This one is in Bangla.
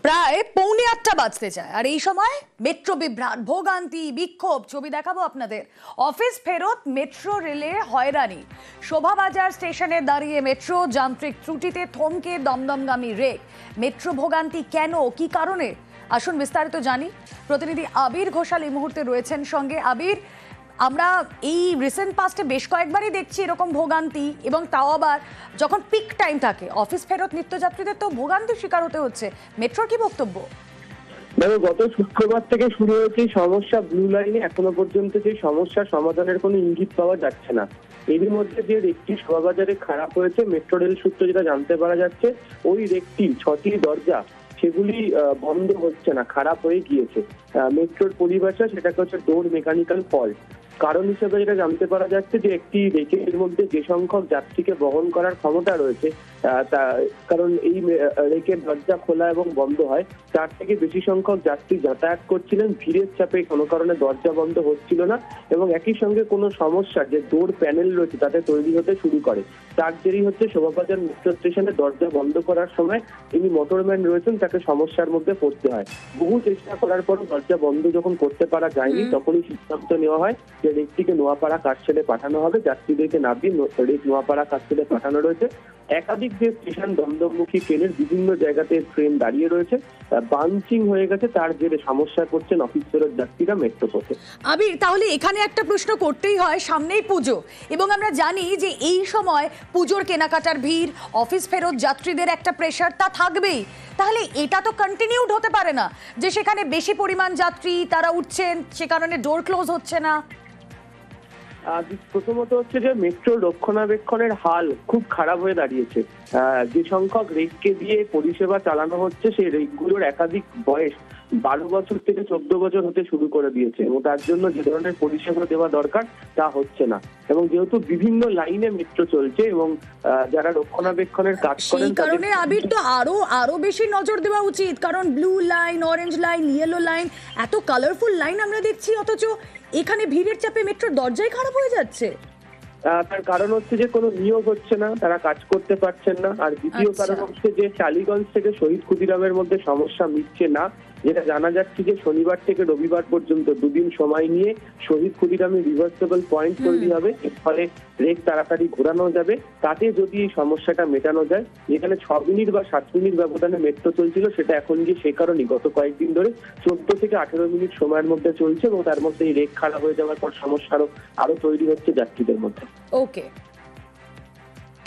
প্রায় 7:45 বাজতে চায় আর এই সময় মেট্রো বিভ্রাট, ভোগান্তি, বিক্ষোভ ছবি দেখাবো আপনাদের। অফিস ফেরত মেট্রো রেলে হয়রানি, শোভাবাজার স্টেশনে দাঁড়িয়ে মেট্রো, যান্ত্রিক ত্রুটিতে থমকে দমদমগামী রেক। মেট্রো ভোগান্তি কেন, কি কারণে, আসুন বিস্তারিত জানি। প্রতিনিধি আবির ঘোষাল এই মুহূর্তে রয়েছেন সঙ্গে। আবির, আমরা এই রিসেন্ট পাস্টে বেশ কয়েকবারই দেখছি এরকম ভোগান্তি, এবং তাও আবার যখন পিক টাইম থাকে। অফিস ফেরত নিত্যযাত্রীদের তো ভোগান্তির শিকার হতে হচ্ছে। মেট্রোর কি বক্তব্য? দেখো, গত শুক্রবার থেকে শুরু হয়েছে সমস্যা ব্লু লাইনে। এখনো পর্যন্ত সেই সমস্যার সমাধানের কোনো ইঙ্গিত পাওয়া যাচ্ছে না। এরই মধ্যে যে রেকটি শোভাবাজারে খারাপ হয়েছে, মেট্রো রেল সূত্র যেটা জানতে পারা যাচ্ছে, ওই রেকটি 6টি দরজা সেগুলি বন্ধ হচ্ছে না, খারাপ হয়ে গিয়েছে। মেট্রোর পরিভাষা সেটাকে হচ্ছে ডোর মেকানিক্যাল ফল্ট। কারণ হিসেবে যেটা জানতে পারা যাচ্ছে যে একটি রেকের মধ্যে যে সংখ্যক যাত্রীকে বহন করার ক্ষমতা রয়েছে, কারণ এই রেকের দরজা খোলা এবং বন্ধ হয়, তার থেকে বেশি সংখ্যক যাত্রী যাতায়াত করছিলেন। ভিড়ের চাপে কোনো কারণে দরজা বন্ধ হচ্ছিল না, এবং একই সঙ্গে কোনো সমস্যা যে ডোর প্যানেল রয়েছে তাতে তৈরি হতে শুরু করে। তার জেরই হচ্ছে শোভাবাজার মেট্রো স্টেশনে দরজা বন্ধ করার সময় যিনি মোটরম্যান রয়েছেন তাকে সমস্যার মধ্যে পড়তে হয়। বহু চেষ্টা করার পর দরজা বন্ধ যখন করতে পারা যায়নি, তখনই সিদ্ধান্ত নেওয়া হয় যে রেকটিকে নোয়াপাড়া কাটছেড়ে পাঠানো হবে। যাত্রীদেরকে নামিয়ে রেক নোয়াপাড়া কাটছেড়ে পাঠানো রয়েছে। একাধিক যে স্টেশন দমদমমুখী ট্রেনের বিভিন্ন জায়গাতে ট্রেন দাঁড়িয়ে রয়েছে, বাঞ্চিং হয়ে গেছে। তার জেরে সমস্যা করছেন অফিস ফেরত যাত্রীরা মেট্রো পথে। আবির, তাহলে এখানে একটা প্রশ্ন করতেই হয়, সামনেই পুজো, এবং আমরা জানি যে এই সময় পুজোর কেনাকাটার ভিড়, অফিস ফেরত যাত্রীদের একটা প্রেশার তা থাকবেই। তাহলে এটা তো কন্টিনিউড হতে পারে না যে সেখানে বেশি পরিমাণ যাত্রী তারা উঠছেন, সে কারণে ডোর ক্লোজ হচ্ছে না। প্রথমত হচ্ছে যে মেট্রোর রক্ষণাবেক্ষণের হাল খুব খারাপ হয়ে দাঁড়িয়েছে। যে সংখ্যক রেককে দিয়ে পরিষেবা চালানো হচ্ছে, সেই রেকগুলোর একাধিক বয়স 12 বছর থেকে 14 বছর হতে শুরু করে দিয়েছে, এবং তার জন্য যে ধরনের পরিষেবা দেওয়া দরকার তা হচ্ছে না। এবং যেহেতু বিভিন্ন লাইনে মেট্রো চলছে এবং যারা রক্ষণাবেক্ষণের কাজ করেন, সেই কারণে আবির তো আরো বেশি নজর দেওয়া উচিত, কারণ blue line, orange line, yellow line, এত কালারফুল লাইন আমরা দেখছি, অথচ এখানে ভিড়ের চাপে মেট্রোর দরজাই খারাপ হয়ে যাচ্ছে। তার কারণ হচ্ছে যে কোনো নিয়োগ হচ্ছে না, তারা কাজ করতে পারছেন না। আর দ্বিতীয় কারণ হচ্ছে যে টালিগঞ্জ থেকে শহীদ ক্ষুদিরামের মধ্যে সমস্যা মিটছে না। যেটা জানা যাচ্ছে যে শনিবার থেকে রবিবার পর্যন্ত 2 দিন সময় নিয়ে শহীদ ক্ষুদিরামে রিভার্সেবল পয়েন্ট তৈরি হবে, এর ফলে রেক তাড়াতাড়ি ঘোরানো যাবে। তাতে যদি এই সমস্যাটা মেটানো যায়, যেখানে 6 মিনিট বা 7 মিনিট ব্যবধানে মেট্রো চলছিল, সেটা এখন গিয়ে সে কারণেই গত কয়েকদিন ধরে 14 থেকে 18 মিনিট সময়ের মধ্যে চলছে, এবং তার মধ্যে এই রেক খারাপ হয়ে যাওয়ার পর সমস্যা আরো তৈরি হচ্ছে যাত্রীদের মধ্যে। ওকে।